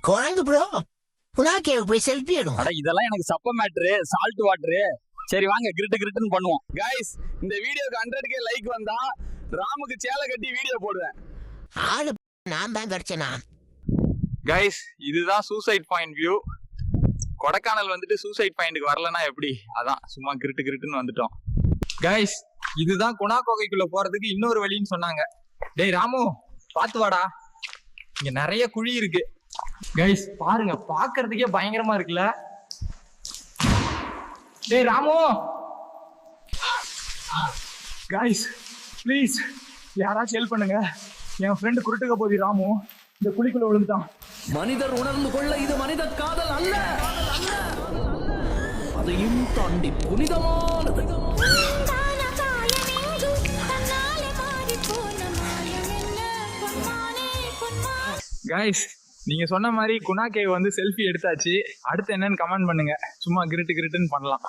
குழந்தை ப்ரோ புனாக்கே போய் செல்ஃபி எடுக்கும். அட இதெல்லாம் எனக்கு சப்ப மேட்ரு, சால்ட் வாட்டரு. சரி வாங்க கிரிட்டுன்னு பண்ணுவோம். கைஸ், இந்த வீடியோக்கு 100K லைக் வந்தா ராமுக்கு சேலை கட்டி வீடியோ போடுவேன். ஆளு நான் தான் கிடைச்சனா. கைஸ், இதுதான் சூசைட் பாயிண்ட் வியூ. கொடைக்கானல் வந்துட்டு சூசைட் பாயிண்ட்க்கு வரலன்னா எப்படி? அதான் சும்மா கிரிட்டுன்னு வந்துட்டோம். கைஸ், இதுதான் குணா குகைக்குள்ள போறதுக்கு இன்னொரு வழின்னு சொன்னாங்க. டேய் ராமு, பாத்து வாடா, இங்க நிறைய குழி இருக்கு. கைஸ் பாருங்க, பாக்குறதுக்கே பயங்கரமா இருக்குல்ல. டேய் ராமு, கைஸ் ப்ளீஸ் யாராச்சும் ஹெல்ப் பண்ணுங்க. என் ஃப்ரெண்டு குருட்டுக்க போதி ராமு இந்த குழிக்குள்ள விழுந்துட்டான். மனிதர் உணர்ந்து கொள்ள இது மனித காதல் அல்ல, அதையும் தாண்டி புனிதமானது. கைஸ், நீங்க சொன்ன மாதிரி குணா கேவ் வந்து செல்ஃபி எடுத்தாச்சு. அடுத்து என்னன்னு கமெண்ட் பண்ணுங்க. சும்மா கிரிட்டுன்னு பண்ணலாம்.